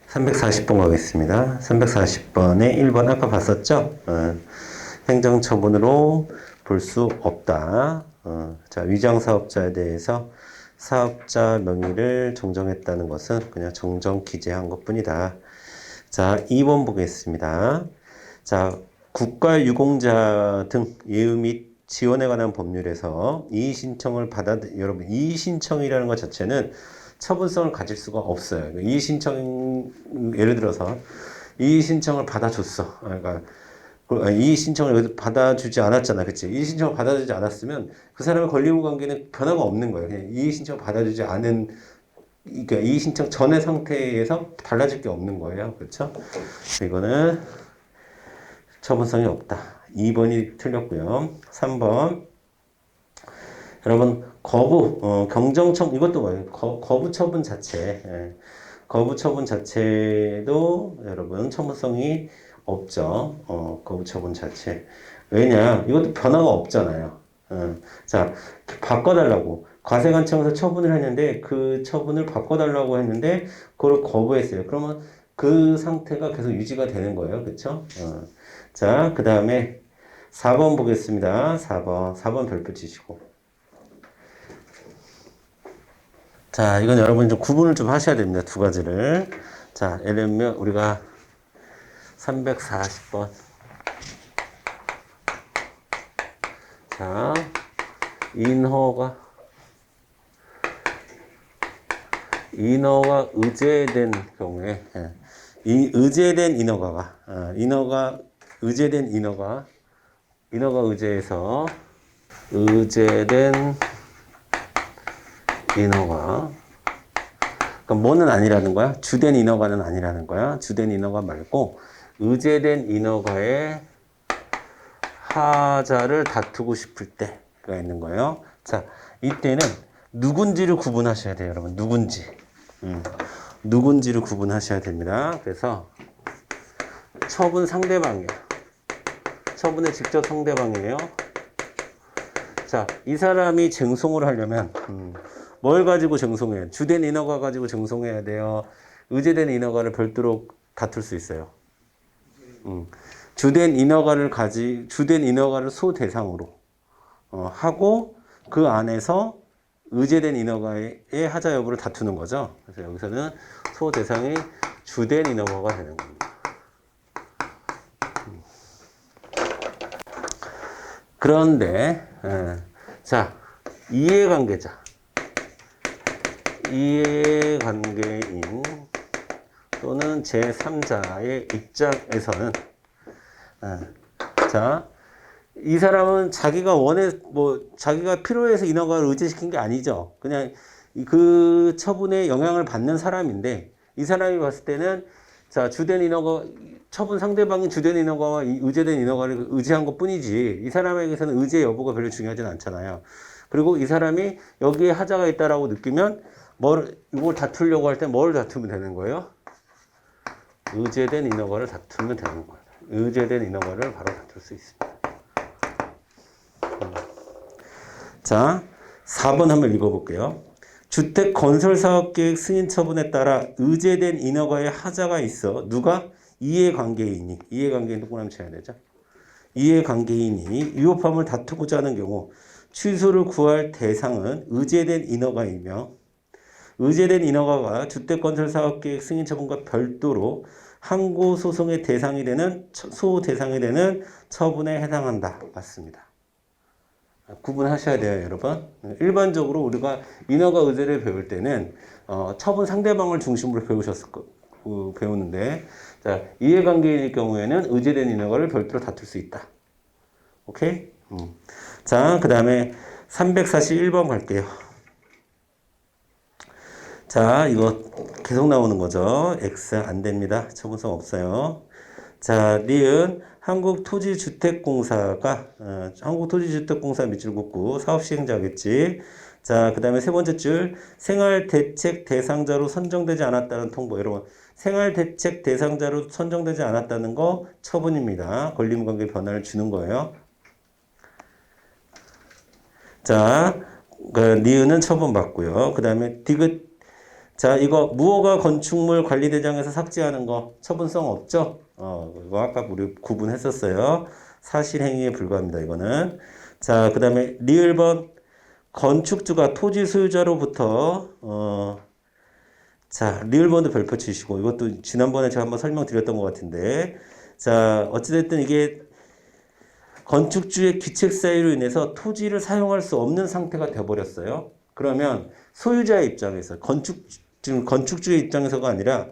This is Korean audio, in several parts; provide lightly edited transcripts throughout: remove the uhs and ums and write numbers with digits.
340번 가겠습니다. 340번에 1번 아까 봤었죠? 행정처분으로 볼 수 없다. 자, 위장사업자에 대해서 사업자 명의를 정정했다는 것은 그냥 정정 기재한 것 뿐이다. 자, 2번 보겠습니다. 자, 국가유공자 등 예우 및 지원에 관한 법률에서 이의신청을 여러분, 이의신청이라는 것 자체는 처분성을 가질 수가 없어요. 이의신청, 예를 들어서, 이의신청을 받아줬어. 그러니까, 이의신청을 받아주지 않았잖아. 그치? 이의신청을 받아주지 않았으면 그 사람의 권리의무 관계는 변화가 없는 거예요. 그냥 이의신청을 받아주지 않은, 그러니까 이의신청 전의 상태에서 달라질 게 없는 거예요. 그렇죠? 이거는 처분성이 없다. 2번이 틀렸고요. 3번. 여러분, 경정처분, 이것도 뭐예요? 거부 처분 자체. 거부 처분 자체도 여러분, 처분성이 없죠. 거부 처분 자체. 왜냐? 이것도 변화가 없잖아요. 자, 바꿔달라고. 과세관청에서 처분을 했는데, 그 처분을 바꿔달라고 했는데, 그걸 거부했어요. 그러면 그 상태가 계속 유지가 되는 거예요. 그쵸? 자, 그 다음에 4번 보겠습니다. 4번 별표 치시고. 자, 이건 여러분 좀 구분을 좀 하셔야 됩니다. 두 가지를. 자, 예를 들면 우리가 340번. 자, 인허가 의제된 경우에, 이 의제된 인허가가 의제된 인허가 의제해서 의제된 인허가. 그러니까 뭐는 아니라는 거야? 주된 인허가는 아니라는 거야. 주된 인허가 말고 의제된 인허가의 하자를 다투고 싶을 때가 있는 거예요. 자, 이때는 누군지를 구분하셔야 돼요, 여러분. 누군지를 구분하셔야 됩니다. 그래서 처분 상대방이에요. 처분의 직접 상대방이에요. 자, 이 사람이 쟁송을 하려면 뭘 가지고 쟁송해요? 주된 인허가 가지고 쟁송해야 돼요. 의제된 인허가를 별도로 다툴 수 있어요. 주된 인허가를 소대상으로 하고 그 안에서 의제된 인허가의 하자 여부를 다투는 거죠. 그래서 여기서는 소대상이 주된 인허가가 되는 겁니다. 그런데 자, 이해관계자. 이해관계인 또는 제3자의 입장에서는 자, 이 사람은 자기가 자기가 필요해서 인허가를 의제시킨 게 아니죠. 그냥 그 처분에 영향을 받는 사람인데 이 사람이 봤을 때는 자, 주된 인허가 처분 상대방이 주된 인허가와 의제된 인허가를 의지한 것 뿐이지 이 사람에게서는 의제 여부가 별로 중요하진 않잖아요. 그리고 이 사람이 여기에 하자가 있다라고 느끼면 이걸 다투려고 할 때 뭘 다투면 되는 거예요? 의제된 인허가를 다투면 되는 거예요. 의제된 인허가를 바로 다툴 수 있습니다. 자, 4번 한번 읽어볼게요. 주택 건설 사업 계획 승인 처분에 따라 의제된 인허가의 하자가 있어 누가? 이해관계인도 꼬남 쳐야 되죠. 이해관계인이 위법함을 다투고자 하는 경우 취소를 구할 대상은 의제된 인허가이며 의제된 인허가가 주택건설사업계획 승인 처분과 별도로 항고소송의 대상이 되는 소대상이 되는 처분에 해당한다. 맞습니다. 구분하셔야 돼요, 여러분. 일반적으로 우리가 인허가 의제를 배울 때는 처분 상대방을 중심으로 배우는데 자, 이해관계인일 경우에는 의제된 인허가를 별도로 다툴 수 있다. 오케이? 자, 그 다음에 341번 갈게요. 자, 이거 계속 나오는 거죠. X 안 됩니다. 처분성 없어요. 자, 니은 한국토지주택공사가 한국토지주택공사 밑줄긋고 사업시행자겠지. 자, 그 다음에 세 번째 줄 생활대책 대상자로 선정되지 않았다는 통보. 여러분, 생활대책 대상자로 선정되지 않았다는 거 처분입니다. 권리무관계 변화를 주는 거예요. 자, 니은은 처분 받고요. 그 다음에 디귿 자, 이거 무허가 건축물 관리대장에서 삭제하는 거 처분성 없죠? 이거 아까 우리 구분했었어요. 사실행위에 불과합니다. 이거는. 자, 그 다음에 리을번 건축주가 토지 소유자로부터 자, 리을번도 별표 치시고 이것도 지난번에 제가 한번 설명드렸던 것 같은데 자, 어찌됐든 이게 건축주의 기책 사유로 인해서 토지를 사용할 수 없는 상태가 되어버렸어요. 그러면 소유자의 입장에서 지금 건축주의 입장에서가 아니라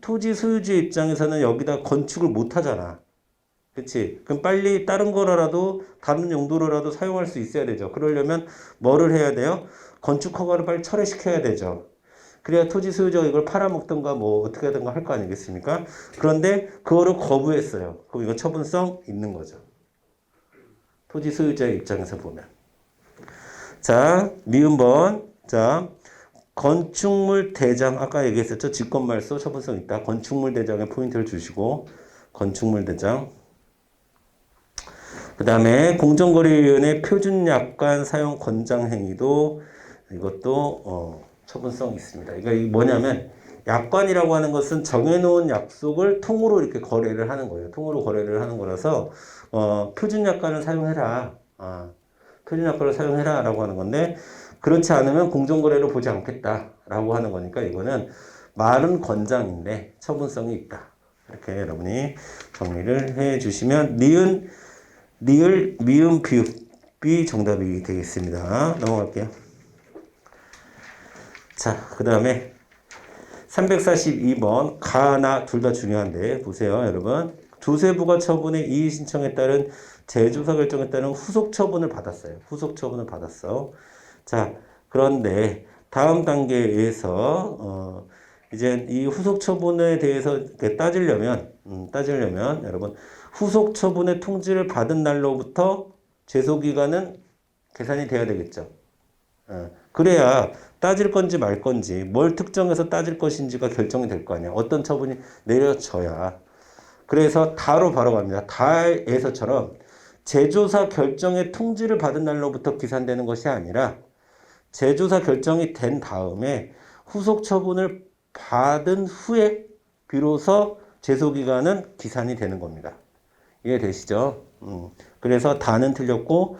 토지 소유주의 입장에서는 여기다 건축을 못 하잖아. 그치? 그럼 빨리 다른 거라도 다른 용도로라도 사용할 수 있어야 되죠. 그러려면 뭐를 해야 돼요? 건축 허가를 빨리 철회시켜야 되죠. 그래야 토지 소유자가 이걸 팔아먹든가 뭐 어떻게 하든가 할 거 아니겠습니까? 그런데 그거를 거부했어요. 그럼 이거 처분성 있는 거죠. 토지 소유자의 입장에서 보면. 자, 미음번. 자, 건축물 대장. 아까 얘기했었죠. 직권말소 처분성 있다. 건축물 대장에 포인트를 주시고 건축물 대장. 그 다음에 공정거래위원회 표준약관 사용 권장 행위도 이것도 처분성 있습니다. 이게 뭐냐면 약관이라고 하는 것은 정해놓은 약속을 통으로 이렇게 거래를 하는 거예요. 통으로 거래를 하는 거라서 표준약관을 사용해라. 표준약관을 사용해라 라고 하는 건데 그렇지 않으면 공정거래로 보지 않겠다 라고 하는 거니까 이거는 말은 권장인데 처분성이 있다. 이렇게 여러분이 정리를 해 주시면 니은 리을, 미음, 비읍이 정답이 되겠습니다. 넘어갈게요. 자, 그 다음에 342번 가나 둘 다 중요한데 보세요 여러분. 조세부가 처분에 이의 신청에 따른 재조사 결정에 따른 후속 처분을 받았어요. 후속 처분을 받았어. 자, 그런데 다음 단계에서 이제 이 후속 처분에 대해서 따지려면 여러분 후속 처분의 통지를 받은 날로부터 제소 기간은 계산이 돼야 되겠죠. 그래야 따질 건지 말 건지 뭘 특정해서 따질 것인지가 결정이 될 거 아니야. 어떤 처분이 내려져야. 그래서 다로 바로 갑니다. 다에서처럼 재조사 결정의 통지를 받은 날로부터 기산되는 것이 아니라 재조사 결정이 된 다음에 후속 처분을 받은 후에 비로소 제소 기간은 기산이 되는 겁니다. 이해되시죠? 그래서 다는 틀렸고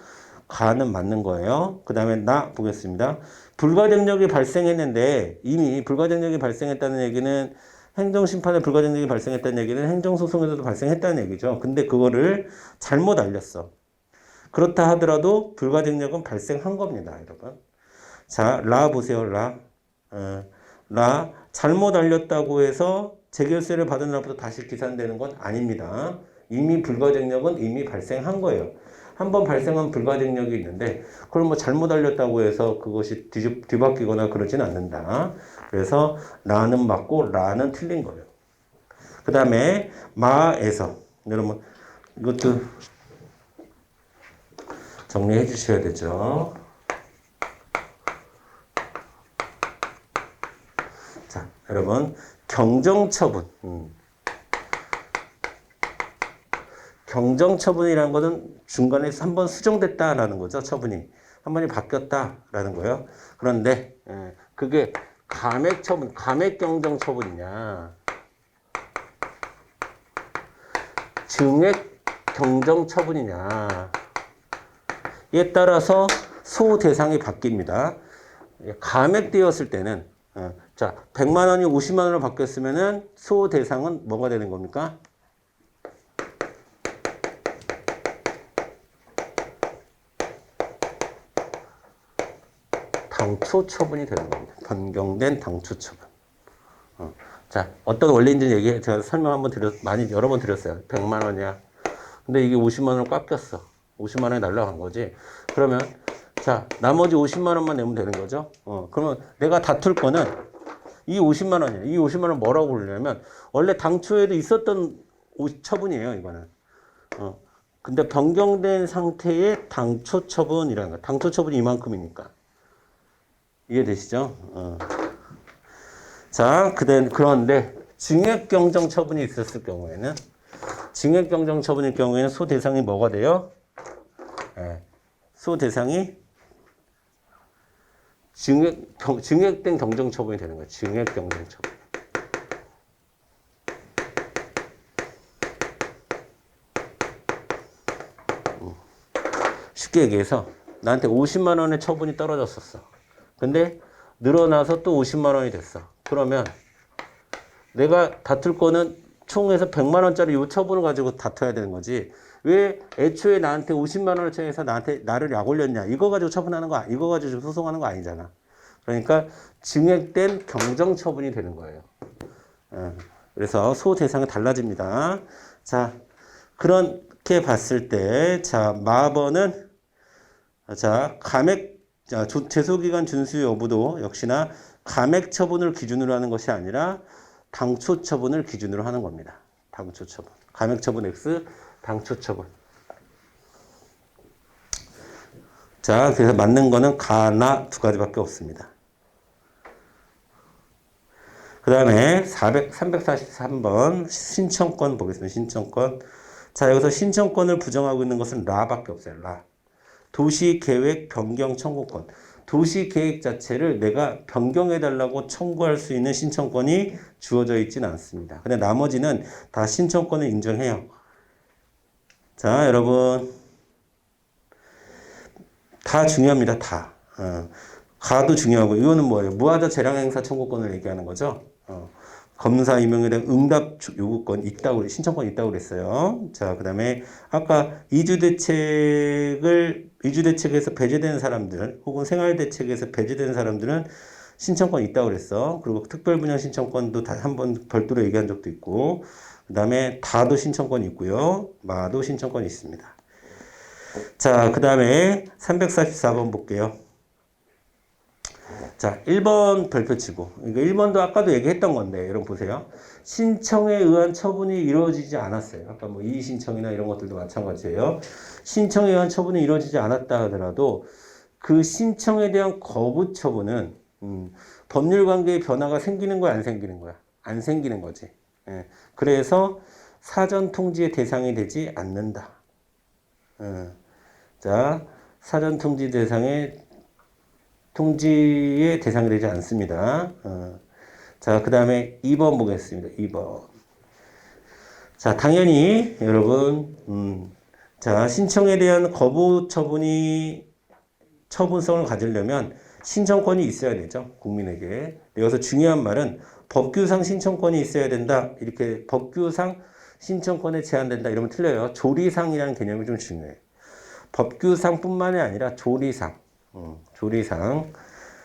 가는 맞는 거예요. 그 다음에 나 보겠습니다. 불가증력이 발생했는데 이미 불가증력이 발생했다는 얘기는 행정심판에 불가증력이 발생했다는 얘기는 행정소송에서도 발생했다는 얘기죠. 근데 그거를 잘못 알렸어. 그렇다 하더라도 불가증력은 발생한 겁니다. 여러분. 자, 라 보세요. 라 잘못 알렸다고 해서 재결세를 받은 날부터 다시 기산되는 건 아닙니다. 이미 불가증력은 이미 발생한 거예요. 한번 발생한 불가증력이 있는데 그걸 뭐 잘못 알렸다고 해서 그것이 뒤바뀌거나 그러진 않는다. 그래서 라는 맞고 라는 틀린 거예요. 그 다음에 마에서 여러분 이것도 정리해 주셔야 되죠. 자, 여러분 경정처분. 경정처분이라는 것은 중간에 한 번 수정됐다라는 거죠. 처분이. 한 번이 바뀌었다라는 거예요. 그런데 그게 감액처분, 감액경정처분이냐 증액경정처분이냐 에 따라서 소대상이 바뀝니다. 감액되었을 때는 자 100만 원이 50만 원으로 바뀌었으면은 소대상은 뭐가 되는 겁니까? 당초 처분이 되는 겁니다. 변경된 당초 처분. 자, 어떤 원리인지 제가 설명 한번 여러 번 드렸어요. 100만 원이야. 근데 이게 50만 원을 깎였어. 50만 원이 날라간 거지. 그러면, 자, 나머지 50만 원만 내면 되는 거죠. 그러면 내가 다툴 거는 이 50만 원이야. 이 50만 원 뭐라고 부르냐면, 원래 당초에도 있었던 처분이에요, 이거는. 근데 변경된 상태의 당초 처분이라는 거야. 당초 처분이 이만큼이니까. 이해되시죠? 자, 그런데 증액경정 처분이 있었을 경우에는 증액경정 처분일 경우에는 소대상이 뭐가 돼요? 소대상이 증액된 경정처분이 되는 거예요. 증액 경정처분. 쉽게 얘기해서 나한테 50만 원의 처분이 떨어졌었어. 근데 늘어나서 또 50만 원이 됐어. 그러면 내가 다툴 거는 총에서 100만 원짜리 요 처분을 가지고 다퉈야 되는 거지. 왜 애초에 나한테 50만 원을 청해서 나를 약 올렸냐. 이거 가지고 처분하는 거, 이거 가지고 소송하는 거 아니잖아. 그러니까 증액된 경정처분이 되는 거예요. 그래서 소대상이 달라집니다. 자, 그렇게 봤을 때, 자, 마번은, 자, 제소기간 준수 여부도 역시나 감액 처분을 기준으로 하는 것이 아니라 당초 처분을 기준으로 하는 겁니다. 당초 처분. 감액 처분 X, 당초 처분. 자, 그래서 맞는 거는 가나 두 가지밖에 없습니다. 그 다음에 343번 신청권 보겠습니다. 신청권. 자, 여기서 신청권을 부정하고 있는 것은 라밖에 없어요. 라. 도시계획 변경 청구권. 도시계획 자체를 내가 변경해달라고 청구할 수 있는 신청권이 주어져 있지는 않습니다. 근데 나머지는 다 신청권을 인정해요. 자, 여러분. 다 중요합니다. 다. 가도 중요하고, 이거는 뭐예요? 무하자 재량행사 청구권을 얘기하는 거죠. 검사 임용에 대한 응답 요구권 있다고, 신청권 있다고 그랬어요. 자, 그 다음에 아까 이주대책에서 배제된 사람들, 혹은 생활대책에서 배제된 사람들은 신청권 있다고 그랬어. 그리고 특별분양 신청권도 한번 별도로 얘기한 적도 있고, 그 다음에 다도 신청권이 있고요. 마도 신청권이 있습니다. 자, 그 다음에 344번 볼게요. 자, 1번 별표치고. 이거 1번도 아까도 얘기했던 건데, 여러분 보세요. 신청에 의한 처분이 이루어지지 않았어요. 아까 뭐 이의신청이나 이런 것들도 마찬가지예요. 신청에 의한 처분이 이루어지지 않았다 하더라도 그 신청에 대한 거부 처분은 법률 관계의 변화가 생기는 거야, 안 생기는 거야? 안 생기는 거지. 예. 그래서 사전 통지의 대상이 되지 않는다. 자, 사전 통지의 대상이 되지 않습니다. 자, 그 다음에 2번 보겠습니다. 2번. 자, 당연히 여러분, 자, 신청에 대한 거부 처분성을 가지려면 신청권이 있어야 되죠. 국민에게. 여기서 중요한 말은 법규상 신청권이 있어야 된다. 이렇게 법규상 신청권에 제한된다. 이러면 틀려요. 조리상이라는 개념이 좀 중요해요. 법규상뿐만이 아니라 조리상. 조리상,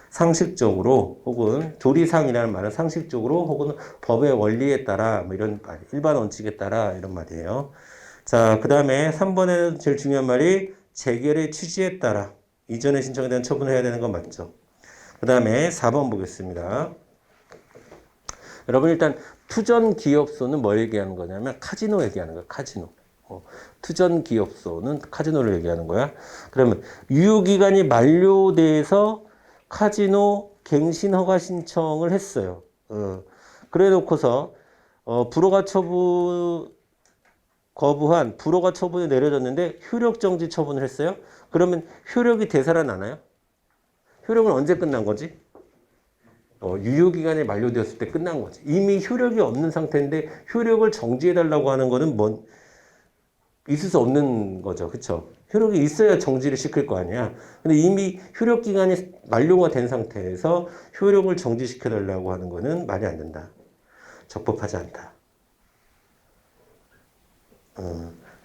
상식적으로 혹은 조리상이라는 말은 상식적으로 혹은 법의 원리에 따라 뭐 이런 말, 일반 원칙에 따라 이런 말이에요. 자, 그 다음에 3번에는 제일 중요한 말이 재결의 취지에 따라 이전의 신청에 대한 처분을 해야 되는 건 맞죠. 그 다음에 4번 보겠습니다. 여러분 일단 투전기업소는 뭘 얘기하는 거냐면 카지노 얘기하는 거예요. 카지노. 투전기업소는 카지노를 얘기하는 거야. 그러면 유효기간이 만료돼서 카지노 갱신 허가 신청을 했어요. 그래 놓고서 불허가 처분 거부한 불허가 처분이 내려졌는데 효력 정지 처분을 했어요. 그러면 효력이 되살아나나요? 효력은 언제 끝난 거지? 유효기간이 만료되었을 때 끝난 거지. 이미 효력이 없는 상태인데 효력을 정지해달라고 하는 거는 있을 수 없는 거죠. 그쵸? 효력이 있어야 정지를 시킬 거 아니야. 근데 이미 효력 기간이 만료가 된 상태에서 효력을 정지시켜달라고 하는 거는 말이 안 된다. 적법하지 않다.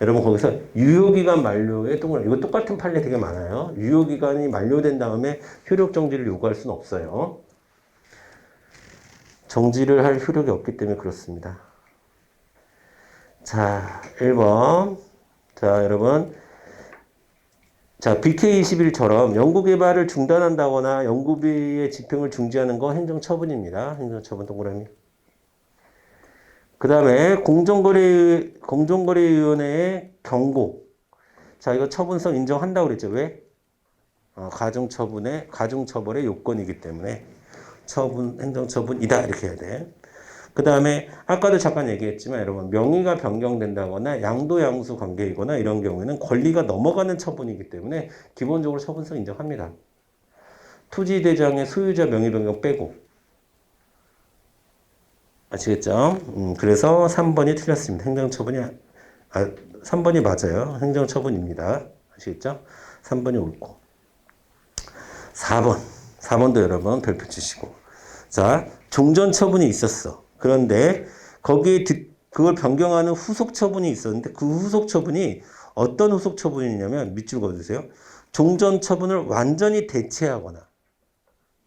여러분 거기서 유효기간 만료에 이거 똑같은 판례 되게 많아요. 유효기간이 만료된 다음에 효력 정지를 요구할 수는 없어요. 정지를 할 효력이 없기 때문에 그렇습니다. 자, 1번. 자, 여러분. 자, BK21처럼 연구개발을 중단한다거나 연구비의 집행을 중지하는 거 행정처분입니다. 행정처분 동그라미. 그 다음에 공정거래위원회의 경고. 자, 이거 처분성 인정한다고 그랬죠. 왜? 가중처벌의 요건이기 때문에 행정처분이다. 이렇게 해야 돼. 그 다음에 아까도 잠깐 얘기했지만 여러분 명의가 변경된다거나 양도양수 관계이거나 이런 경우에는 권리가 넘어가는 처분이기 때문에 기본적으로 처분성 인정합니다. 토지 대장의 소유자 명의 변경 빼고. 아시겠죠? 그래서 3번이 틀렸습니다. 행정처분이, 3번이 맞아요. 행정처분입니다. 아시겠죠? 3번이 옳고. 4번. 4번도 여러분 별표 치시고. 자, 종전처분이 있었어. 그런데 거기에 그걸 변경하는 후속처분이 있었는데 그 후속처분이 어떤 후속처분이냐면 밑줄 그어주세요. 종전처분을 완전히 대체하거나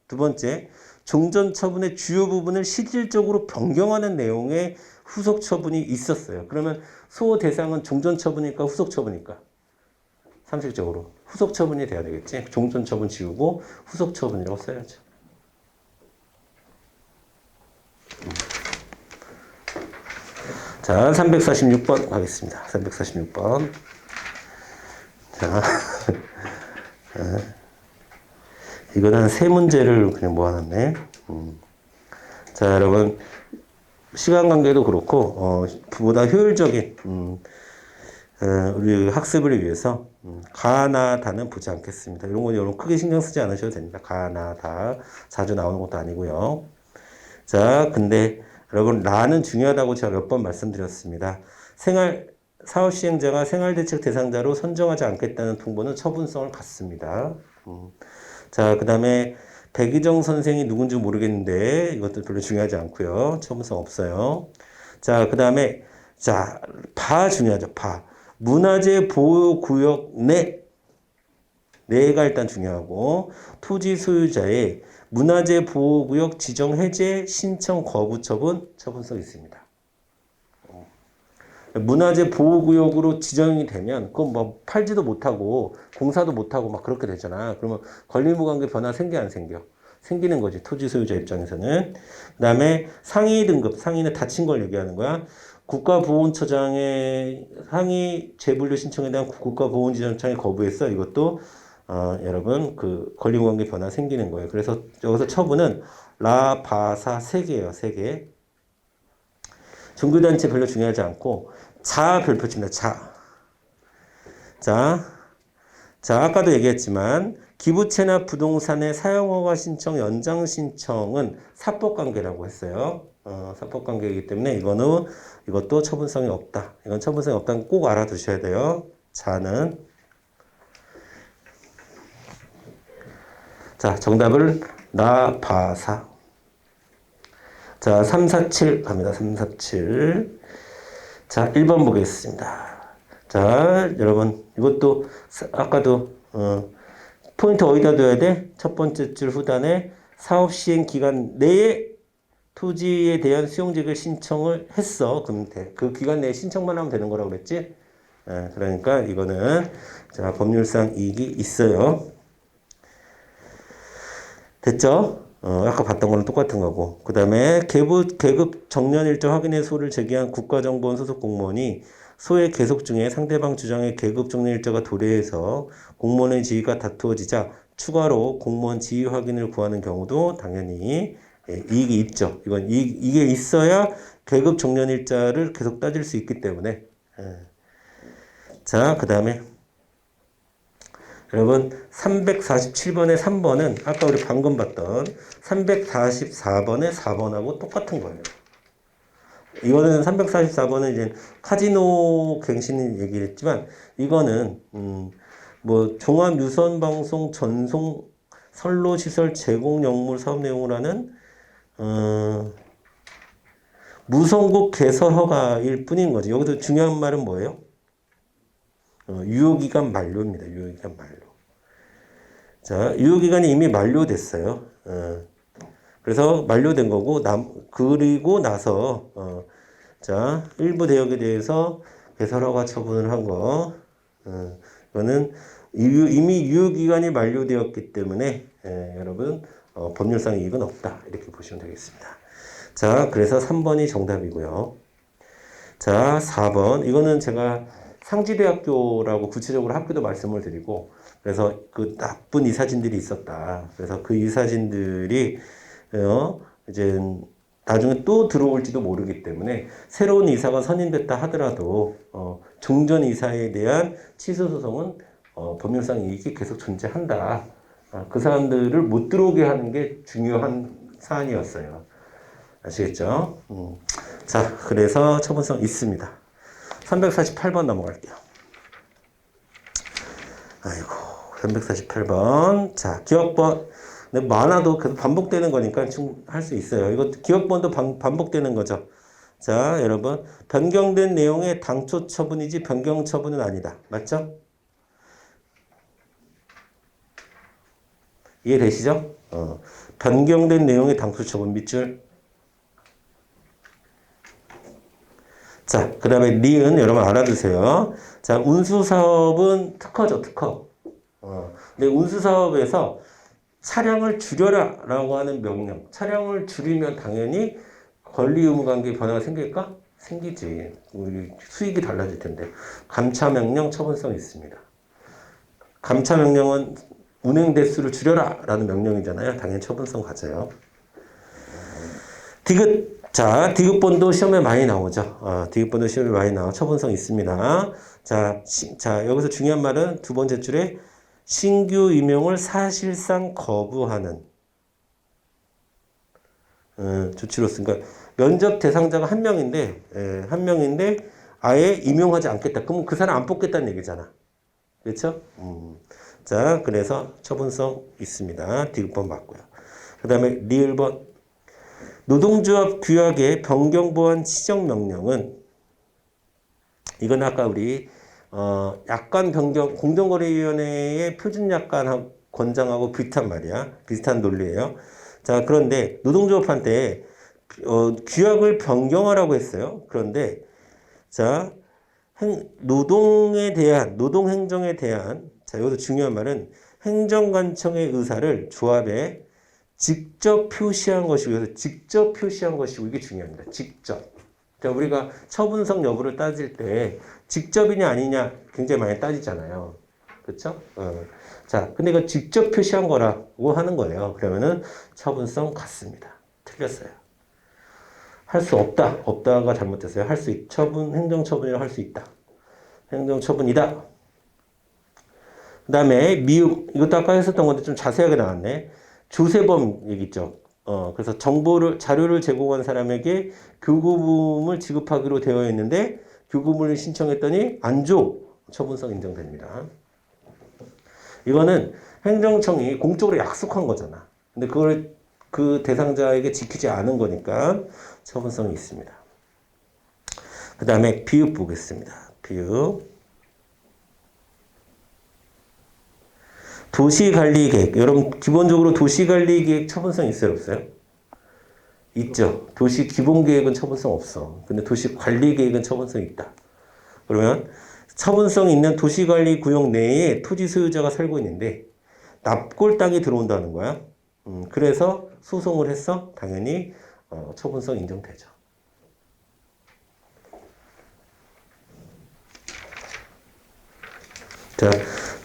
두 번째, 종전처분의 주요 부분을 실질적으로 변경하는 내용의 후속처분이 있었어요. 그러면 수호 대상은 종전처분일까 후속처분일까? 상식적으로 후속처분이 돼야 되겠지. 종전처분 지우고 후속처분이라고 써야죠. 자, 346번 가겠습니다. 346번. 자, 이건 한 세 문제를 그냥 모아놨네. 자, 여러분 시간 관계도 그렇고 보다 효율적인 우리 학습을 위해서 가나다는 보지 않겠습니다. 이런 건 여러분 크게 신경 쓰지 않으셔도 됩니다. 가나다 자주 나오는 것도 아니고요. 자, 근데 여러분 라는 중요하다고 제가 몇 번 말씀드렸습니다. 사업시행자가 생활대책 대상자로 선정하지 않겠다는 통보는 처분성을 갖습니다. 자, 그 다음에 백의정 선생이 누군지 모르겠는데 이것도 별로 중요하지 않고요. 처분성 없어요. 자, 그 다음에 자, 바 중요하죠. 바. 문화재 보호구역 내가 일단 중요하고 토지 소유자의 문화재 보호구역 지정 해제 신청 거부 처분성이 있습니다. 문화재 보호구역으로 지정이 되면 그건 뭐 팔지도 못하고 공사도 못하고 막 그렇게 되잖아. 그러면 권리무관계 변화 생겨 안 생겨? 생기는 거지. 토지 소유자 입장에서는. 그 다음에 상위 등급, 상위는 다친 걸 얘기하는 거야. 국가보훈처장의 상위 재분류 신청에 대한 국가보훈지정청이 거부했어. 이것도 여러분 그 권리무관계 변화 생기는 거예요. 그래서 여기서 처분은 라, 바, 사 세 개예요. 세 개. 종교단체 별로 중요하지 않고 자 별표 칩니다. 자, 아까도 얘기했지만 기부채나 부동산의 사용허가 신청, 연장 신청은 사법관계라고 했어요. 사법관계이기 때문에 이것도 처분성이 없다. 이건 처분성이 없다는 꼭 알아두셔야 돼요. 자는 자, 정답을 나, 바, 사. 자, 347 갑니다. 347. 자, 1번 보겠습니다. 자, 여러분 이것도 아까도 포인트 어디다 둬야 돼? 첫 번째 줄 후단에 사업 시행 기간 내에 토지에 대한 수용지획을 신청을 했어. 그럼 돼. 그 기간 내에 신청만 하면 되는 거라고 그랬지? 그러니까 이거는 자, 법률상 이익이 있어요. 됐죠? 아까 봤던 거랑 똑같은 거고. 그 다음에 계급 정년 일정 확인의 소를 제기한 국가정보원 소속 공무원이 소의 계속 중에 상대방 주장의 계급 정년 일자가 도래해서 공무원의 지위가 다투어지자 추가로 공무원 지위 확인을 구하는 경우도 당연히 이익이 있죠. 이게 있어야 계급 정년 일자를 계속 따질 수 있기 때문에. 자, 그 다음에 여러분 347번의 3번은 아까 우리 방금 봤던 344번의 4번하고 똑같은 거예요. 이거는 344번은 이제 카지노 갱신 얘기를 했지만 이거는 뭐 종합유선방송 전송 선로시설 제공 역물 사업 내용을 하는 무선국 개설 허가일 뿐인 거지. 여기서 중요한 말은 뭐예요? 유효기간 만료입니다. 유효기간 만료. 자, 유효기간이 이미 만료됐어요. 그래서 만료된 거고, 그리고 나서, 자, 일부 대역에 대해서 개설허가 처분을 한 거, 이거는 이미 유효기간이 만료되었기 때문에, 여러분, 법률상 이익은 없다. 이렇게 보시면 되겠습니다. 자, 그래서 3번이 정답이고요. 자, 4번. 이거는 제가 상지대학교라고 구체적으로 학교도 말씀을 드리고, 그래서 그 나쁜 이사진들이 있었다. 그래서 그 이사진들이, 이제 나중에 또 들어올지도 모르기 때문에 새로운 이사가 선임됐다 하더라도, 종전 이사에 대한 취소 소송은 법률상 이익이 계속 존재한다. 그 사람들을 못 들어오게 하는 게 중요한 사안이었어요. 아시겠죠? 자, 그래서 처분성 있습니다. 348번 넘어갈게요. 아이고, 348번. 자, 기억번. 근데 많아도 계속 반복되는 거니까 할 수 있어요. 이거 기억번도 반복되는 거죠. 자, 여러분. 변경된 내용의 당초 처분이지 변경 처분은 아니다. 맞죠? 이해되시죠? 변경된 내용의 당초 처분 밑줄. 자, 그 다음에 리은 여러분 알아두세요. 자, 운수사업은 특허죠, 특허. 근데 운수사업에서 차량을 줄여라 라고 하는 명령. 차량을 줄이면 당연히 권리 의무 관계 변화가 생길까? 생기지. 우리 수익이 달라질 텐데. 감차 명령 처분성이 있습니다. 감차 명령은 운행 대수를 줄여라 라는 명령이잖아요. 당연히 처분성 가져요. 디귿. 자, 디귿번도 시험에 많이 나오죠. 디귿번도 시험에 많이 나와. 처분성 있습니다. 자, 여기서 중요한 말은 두 번째 줄에 신규 임용을 사실상 거부하는 조치로서. 그러니까 면접 대상자가 한 명인데 아예 임용하지 않겠다. 그럼 그 사람 안 뽑겠다는 얘기잖아. 그렇죠? 자, 그래서 처분성 있습니다. 디귿번 맞고요. 그 다음에 리을번. 노동조합 규약의 변경 보완 지정 명령은 이건 아까 우리 약관 변경 공정거래위원회의 표준 약관 권장하고 비슷한 말이야. 비슷한 논리예요. 자, 그런데 노동조합한테 규약을 변경하라고 했어요. 그런데 자, 노동에 대한 노동행정에 대한 자, 여기서 중요한 말은 행정관청의 의사를 조합에 직접 표시한 것이고, 그래서 직접 표시한 것이고, 이게 중요합니다. 직접. 자, 우리가 처분성 여부를 따질 때, 직접이냐 아니냐 굉장히 많이 따지잖아요. 그쵸? 자, 근데 이거 직접 표시한 거라고 하는 거예요. 그러면은 처분성 같습니다. 틀렸어요. 할 수 없다. 없다가 잘못됐어요. 행정처분이라고 할 수 있다. 행정처분이다. 그 다음에 미흡. 이것도 아까 했었던 건데 좀 자세하게 나왔네. 조세범 얘기 있죠. 그래서 자료를 제공한 사람에게 교구금을 지급하기로 되어 있는데 교구금을 신청했더니 안 줘. 처분성 인정됩니다. 이거는 행정청이 공적으로 약속한 거잖아. 근데 그걸 그 대상자에게 지키지 않은 거니까 처분성이 있습니다. 그 다음에 비읍 보겠습니다. 비읍. 도시관리계획. 여러분 기본적으로 도시관리계획 처분성 있어요, 없어요? 있죠. 도시기본계획은 처분성 없어. 근데 도시관리계획은 처분성 있다. 그러면 처분성 있는 도시관리구역 내에 토지 소유자가 살고 있는데 납골 땅이 들어온다는 거야. 그래서 소송을 했어. 당연히 처분성 인정되죠. 자,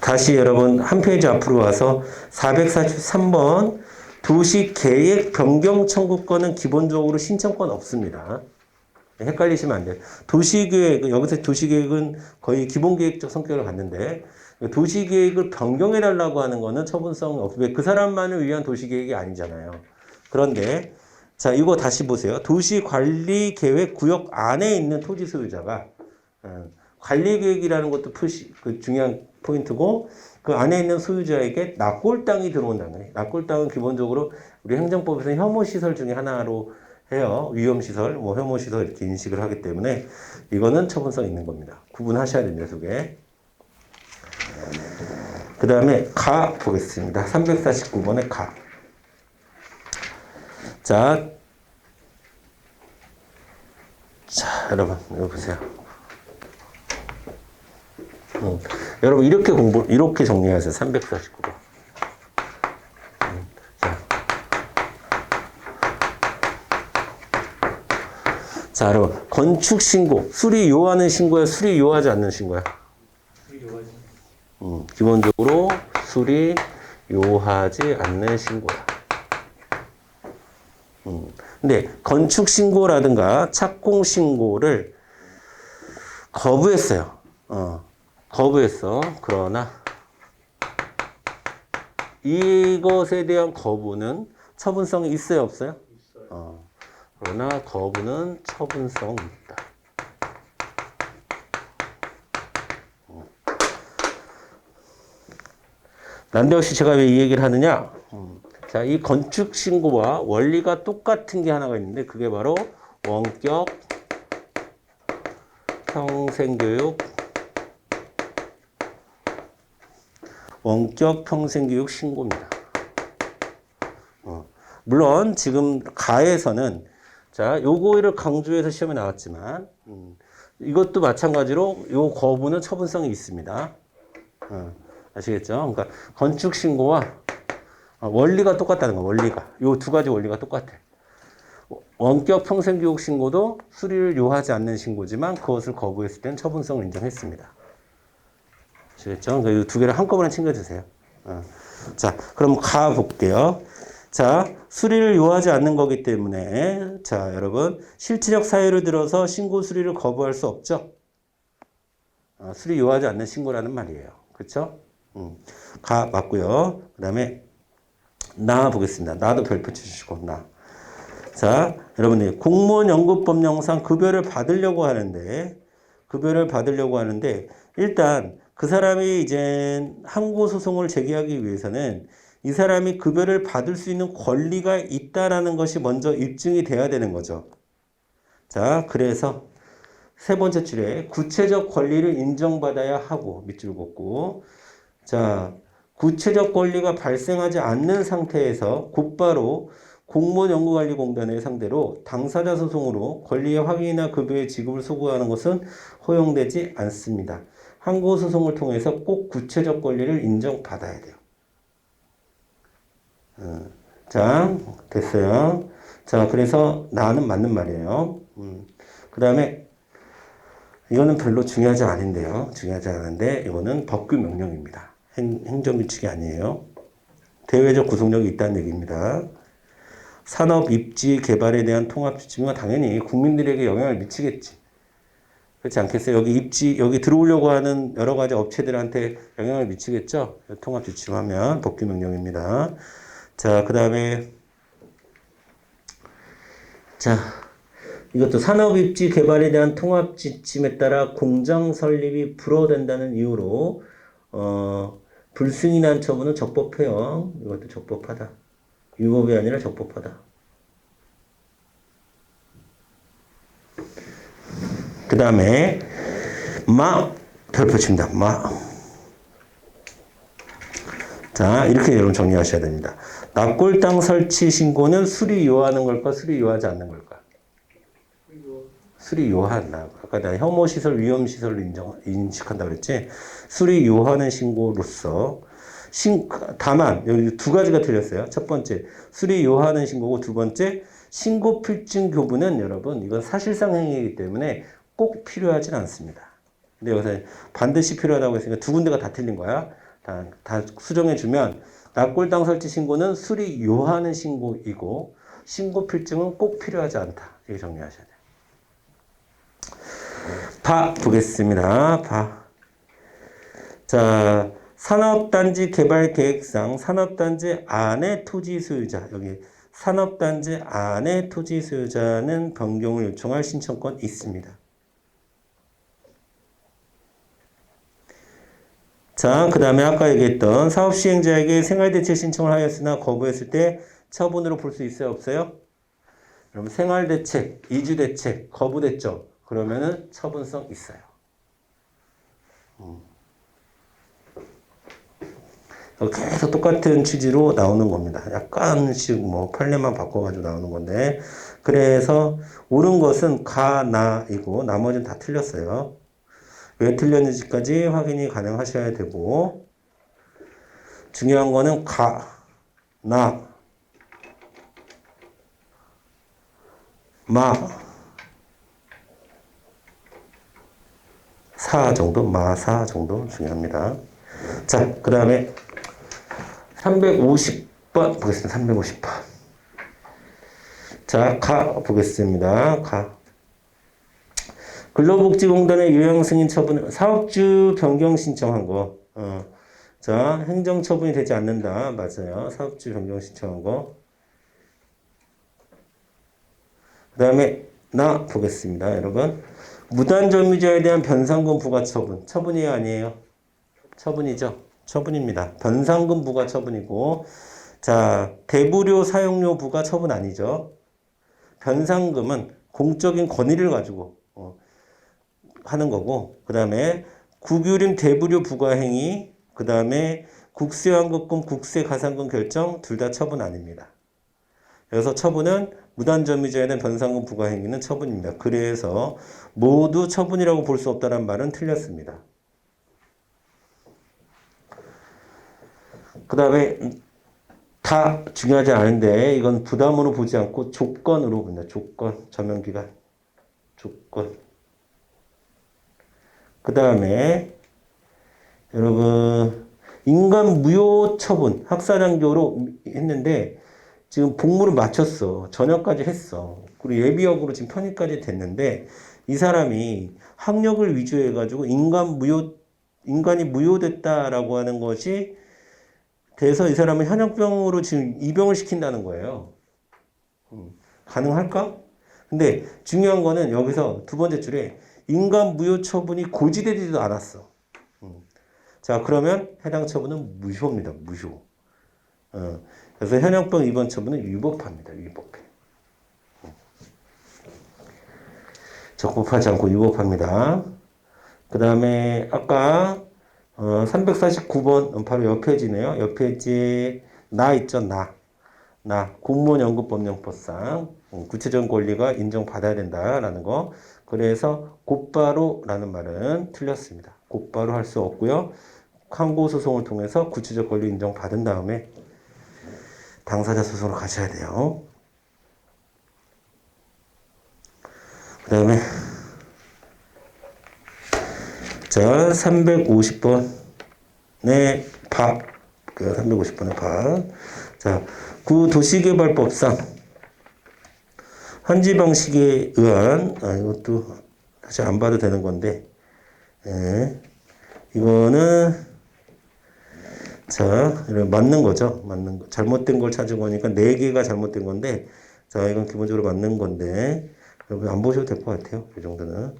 다시 여러분 한 페이지 앞으로 와서 443번 도시계획 변경 청구권은 기본적으로 신청권 없습니다. 헷갈리시면 안 돼요. 도시계획, 여기서 도시계획은 거의 기본계획적 성격을 갖는데 도시계획을 변경해달라고 하는 거는 처분성 없고 그 사람만을 위한 도시계획이 아니잖아요. 그런데 자, 이거 다시 보세요. 도시관리계획 구역 안에 있는 토지 소유자가 관리계획이라는 것도 중요한 포인트고 그 안에 있는 소유자에게 납골 땅이 들어온다는 거예요. 납골 땅은 기본적으로 우리 행정법에서는 혐오시설 중에 하나로 해요. 위험시설, 혐오시설 이렇게 인식을 하기 때문에 이거는 처분성 있는 겁니다. 구분하셔야 됩니다. 두 개. 그 다음에 가 보겠습니다. 349번의 가. 자, 여러분 이거 보세요. 여러분 이렇게 정리하세요. 349번. 자, 여러분 건축 신고 수리 요하는 신고야, 수리 요하지 않는 신고야? 수리 요하지. 기본적으로 수리 요하지 않는 신고야. 근데 건축 신고라든가 착공 신고를 거부했어요. 거부했어. 그러나 이것에 대한 거부는 처분성이 있어요, 없어요? 있어요. 그러나 거부는 처분성이 있다. 난데없이 제가 왜 이 얘기를 하느냐? 자, 이 건축 신고와 원리가 똑같은 게 하나가 있는데 그게 바로 원격 평생교육 신고입니다. 물론 지금 가에서는 자, 요거를 강조해서 시험에 나왔지만 이것도 마찬가지로 요 거부는 처분성이 있습니다. 아시겠죠? 그러니까 건축 신고와 원리가 똑같다는 거, 원리가. 요 두 가지 원리가 똑같아. 원격 평생교육 신고도 수리를 요하지 않는 신고지만 그것을 거부했을 때는 처분성을 인정했습니다. 아시겠죠? 그러니까 이 두 개를 한꺼번에 챙겨주세요. 자, 그럼 가볼게요. 자, 수리를 요하지 않는 거기 때문에 자, 여러분 실질적 사유를 들어서 신고 수리를 거부할 수 없죠? 수리 요하지 않는 신고라는 말이에요. 그렇죠? 가 맞고요. 그 다음에 나 보겠습니다. 나도 별표 치시고 나. 자, 여러분들 공무원 연금법령상 급여를 받으려고 하는데 일단 그 사람이 이제 항고 소송을 제기하기 위해서는 이 사람이 급여를 받을 수 있는 권리가 있다라는 것이 먼저 입증이 돼야 되는 거죠. 자, 그래서 세 번째 줄에 구체적 권리를 인정받아야 하고 밑줄 긋고 자, 구체적 권리가 발생하지 않는 상태에서 곧바로 공무원연구관리공단을 상대로 당사자 소송으로 권리의 확인이나 급여의 지급을 소구하는 것은 허용되지 않습니다. 항고 소송을 통해서 꼭 구체적 권리를 인정받아야 돼요. 자, 됐어요. 자, 그래서 나는 맞는 말이에요. 그 다음에 이거는 별로 중요하지 않은데요. 중요하지 않은데 이거는 법규 명령입니다. 행정규칙이 아니에요. 대외적 구속력이 있다는 얘기입니다. 산업 입지 개발에 대한 통합 지침은 당연히 국민들에게 영향을 미치겠지. 그렇지 않겠어요? 여기 들어오려고 하는 여러 가지 업체들한테 영향을 미치겠죠? 통합 지침하면 법규 명령입니다. 자, 그 다음에 자, 이것도 산업 입지 개발에 대한 통합 지침에 따라 공장 설립이 불허된다는 이유로 불승인한 처분은 적법해요. 이것도 적법하다. 위법이 아니라 적법하다. 그 다음에 별표 칩니다. 자, 이렇게 여러분 정리하셔야 됩니다. 납골당 설치 신고는 수리 요하는 걸까? 수리 요하지 않는 걸까? 수리 요한다. 아까 내가 혐오시설, 위험시설로 인식한다고 그랬지? 수리 요하는 신고로서 다만 여기 두 가지가 틀렸어요. 첫 번째 수리 요하는 신고고 두 번째 신고 필증 교부는 여러분 이건 사실상 행위이기 때문에 꼭 필요하진 않습니다. 근데 여기서 반드시 필요하다고 했으니까 두 군데가 다 틀린 거야. 다 수정해 주면 납골당 설치 신고는 수리 요하는 신고이고 신고 필증은 꼭 필요하지 않다. 이렇게 정리하셔야 돼요. 보겠습니다. 자, 산업단지 개발 계획상 산업단지 안에 토지 소유자, 여기 산업단지 안에 토지 소유자는 변경을 요청할 신청권 있습니다. 자, 그 다음에 아까 얘기했던 사업시행자에게 생활대책 신청을 하였으나 거부했을 때 처분으로 볼 수 있어요? 없어요? 그럼 생활대책, 이주대책 거부됐죠? 그러면은 처분성 있어요. 계속 똑같은 취지로 나오는 겁니다. 약간씩 판례만 바꿔가지고 나오는 건데 그래서 옳은 것은 나이고 나머지는 다 틀렸어요. 왜 틀렸는지까지 확인이 가능하셔야 되고 중요한 거는 사 정도 중요합니다. 자, 그 다음에 350번 보겠습니다. 350번. 자, 보겠습니다. 근로복지공단의 요양승인 처분, 사업주 변경 신청한 거. 자, 행정처분이 되지 않는다. 맞아요. 사업주 변경 신청한 거. 그 다음에 나 보겠습니다. 여러분. 무단점유자에 대한 변상금 부과 처분. 처분이에요? 아니에요? 처분이죠. 처분입니다. 변상금 부과 처분이고, 자, 대부료 사용료 부과 처분 아니죠. 변상금은 공적인 권위를 가지고 하는 거고, 그 다음에 국유림 대부료 부과 행위, 그 다음에 국세환급금, 국세가산금 결정 둘 다 처분 아닙니다. 그래서 처분은 무단점유자에 대한 변상금 부과 행위는 처분입니다. 그래서 모두 처분이라고 볼 수 없다는 말은 틀렸습니다. 그 다음에 다 중요하지 않은데 이건 부담으로 보지 않고 조건으로 본다. 조건, 전면기간, 조건. 그 다음에 여러분 인간 무효 처분 학사장교로 했는데 지금 복무를 마쳤어. 전역까지 했어. 그리고 예비역으로 지금 편입까지 됐는데 이 사람이 학력을 위주해 가지고 인간이 무효됐다라고 하는 것이 돼서 이 사람은 현역병으로 지금 입영을 시킨다는 거예요. 가능할까? 근데 중요한 거는 여기서 두 번째 줄에 인간 무효 처분이 고지되지도 않았어. 자, 그러면 해당 처분은 무효입니다. 무효. 그래서 현역병 입원 처분은 위법합니다. 위법해. 적법하지 않고 위법합니다. 그 다음에 아까 349번 바로 옆 페이지네요. 옆 페이지에 나 있죠. 나 공무원 연금법령법상 구체적인 권리가 인정받아야 된다라는 거. 그래서 곧바로라는 말은 틀렸습니다. 곧바로 할 수 없고요. 항고소송을 통해서 구체적 권리 인정받은 다음에 당사자 소송으로 가셔야 돼요. 그 다음에 자 350번의 밥 350번의 밥. 자, 구도시개발법상 현지 방식에 의한 이것도 사실 안 봐도 되는 건데 이거는 자, 맞는 거죠. 맞는 거. 잘못된 걸 찾은 거니까 4개가 잘못된 건데, 자, 이건 기본적으로 맞는 건데, 여러분 안 보셔도 될 것 같아요. 이 정도는.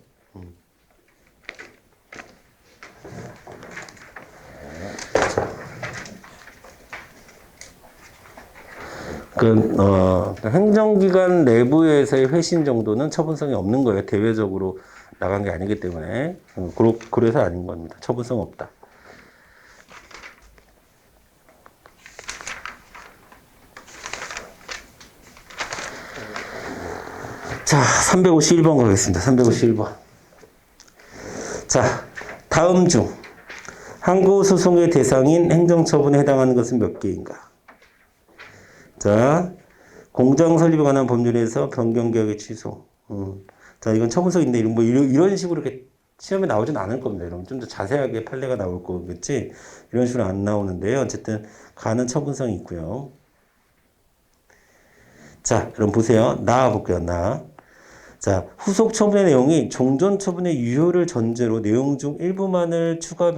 행정기관 내부에서의 회신 정도는 처분성이 없는 거예요. 대외적으로 나간 게 아니기 때문에. 그래서 아닌 겁니다. 처분성 없다. 자, 351번 가겠습니다. 351번. 자, 다음 중 항고소송의 대상인 행정처분에 해당하는 것은 몇 개인가? 자, 공장 설립에 관한 법률에서 변경계약의 취소. 자, 이건 처분성인데 이런 식으로 이렇게 시험에 나오진 않을 겁니다. 여러분 좀 더 자세하게 판례가 나올 거겠지. 이런 식으로 안 나오는데요. 어쨌든 가는 처분성이 있고요. 자, 그럼 보세요. 나 볼게요. 자, 후속 처분의 내용이 종전 처분의 유효를 전제로 내용 중 일부만을 추가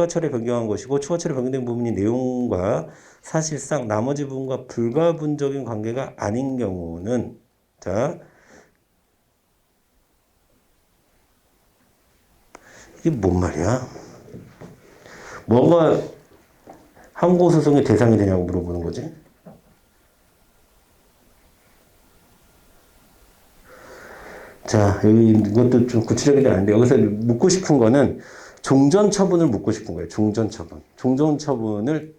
처리 변경한 것이고, 추가 처리 변경된 부분이 내용과 사실상 나머지 부분과 불가분적인 관계가 아닌 경우는, 자, 이게 뭔 말이야? 뭐가 항고소송의 대상이 되냐고 물어보는 거지? 자, 여기 이것도 좀 구체적이지 않은데 여기서 묻고 싶은 거는 종전 처분을 묻고 싶은 거예요. 종전 처분. 종전 처분을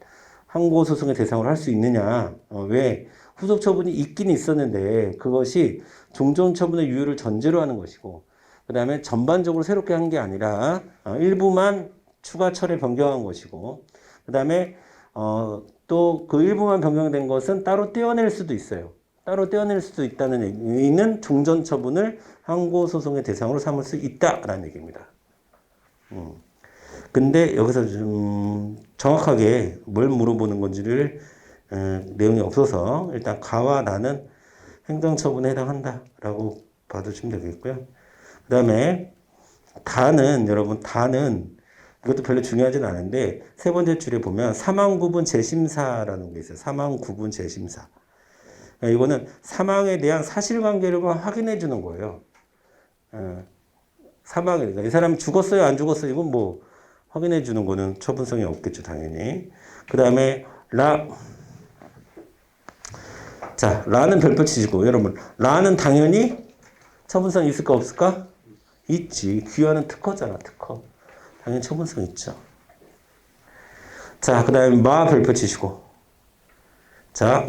항고 소송의 대상으로 할 수 있느냐? 왜? 후속 처분이 있긴 있었는데 그것이 종전 처분의 유효를 전제로 하는 것이고 그다음에 전반적으로 새롭게 한 게 아니라 일부만 추가 처리 변경한 것이고 그다음에 또 그 일부만 변경된 것은 따로 떼어낼 수도 있어요. 따로 떼어낼 수도 있다는 얘기는 종전 처분을 항고 소송의 대상으로 삼을 수 있다라는 얘기입니다. 근데 여기서 좀 정확하게 뭘 물어보는 건지를 내용이 없어서 일단 가와 나는 행정처분에 해당한다라고 봐주시면 되겠고요. 그 다음에 다는 여러분 다는 이것도 별로 중요하진 않은데 세 번째 줄에 보면 사망 구분 재심사라는 게 있어요. 사망 구분 재심사. 그러니까 이거는 사망에 대한 사실관계를만 확인해 주는 거예요. 사망이니까 이 사람이 죽었어요, 안 죽었어요? 이건 뭐 확인해 주는 거는 처분성이 없겠죠, 당연히. 그 다음에 자, 라는 별표 치시고 여러분, 라는 당연히 처분성 있을까 없을까? 있지. 귀화는 특허잖아, 특허. 당연히 처분성 있죠. 자, 그 다음에 마 별표 치시고. 자,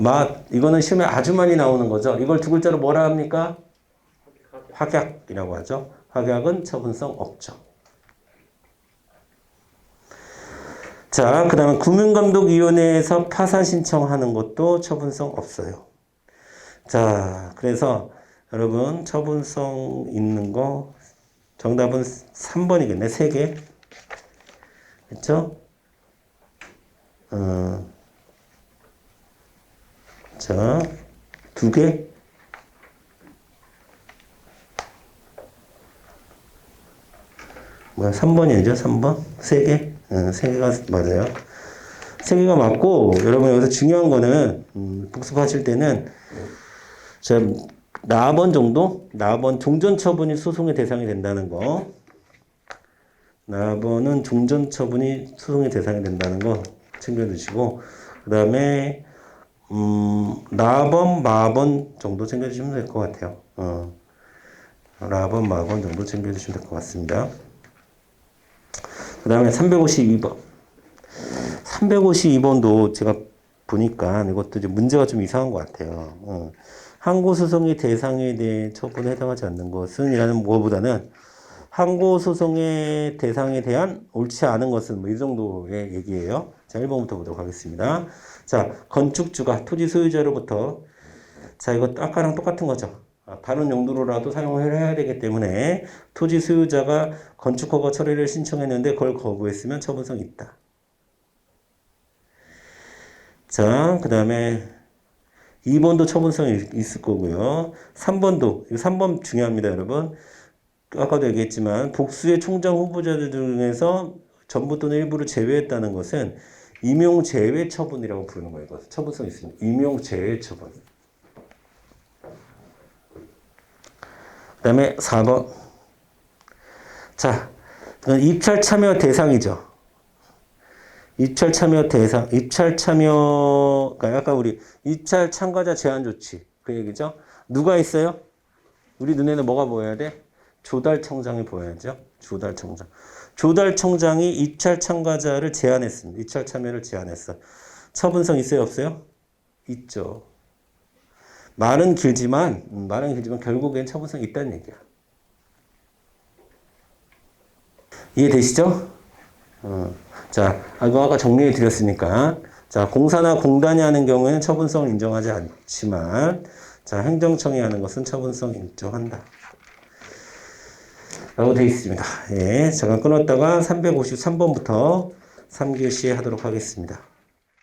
이거는 시험에 아주 많이 나오는 거죠. 이걸 두 글자로 뭐라 합니까? 확약이라고 하죠. 확약은 처분성 없죠. 자, 그 다음에 금융감독위원회에서 파산 신청하는 것도 처분성 없어요. 자, 그래서 여러분 처분성 있는 거 정답은 3번이겠네. 3개. 그렇죠? 자, 2개. 뭐야, 3번이죠? 3번? 3개? 3개가 맞아요. 3개가 맞고, 여러분 여기서 중요한 거는, 복습하실 때는, 자, 나번 정도? 나번 종전처분이 소송의 대상이 된다는 거. 나번은 종전처분이 소송의 대상이 된다는 거 챙겨두시고, 그 다음에, 라번, 마번 정도 챙겨주시면 될 것 같아요. 라번, 마번 정도 챙겨주시면 될 것 같습니다. 그 다음에 352번. 352번도 제가 보니까 이것도 이제 문제가 좀 이상한 것 같아요. 항고소송의 대상에 대해 처분에 해당하지 않는 것은 이라는 뭐보다는 항고소송의 대상에 대한 옳지 않은 것은 뭐 이 정도의 얘기예요. 자, 1번부터 보도록 하겠습니다. 자, 건축주가 토지 소유자로부터 자, 이거 아까랑 똑같은 거죠. 다른 용도로라도 사용을 해야 되기 때문에 토지 소유자가 건축허가 처리를 신청했는데 그걸 거부했으면 처분성이 있다. 자, 그 다음에 2번도 처분성이 있을 거고요. 3번도, 3번 중요합니다, 여러분. 아까도 얘기했지만 복수의 총장 후보자들 중에서 전부 또는 일부를 제외했다는 것은 임용 제외 처분이라고 부르는 거예요. 처분성 있습니다. 임용 제외 처분. 그 다음에 4번. 자, 입찰 참여 대상이죠. 입찰 참여 대상, 입찰 참여가 아까 우리 입찰 참가자 제한 조치 그 얘기죠. 누가 있어요? 우리 눈에는 뭐가 보여야 돼? 조달청장이 보여야죠. 조달청장. 조달청장이 입찰 참가자를 제한했습니다. 입찰 참여를 제한했어. 처분성 있어요, 없어요? 있죠. 말은 길지만 결국엔 처분성이 있다는 얘기야. 이해되시죠? 자, 이거 아까 정리해 드렸으니까. 자, 공사나 공단이 하는 경우에는 처분성을 인정하지 않지만, 자, 행정청이 하는 것은 처분성 인정한다. 라고 되어 있습니다. 예, 잠깐 끊었다가 353번부터 3교시 하도록 하겠습니다.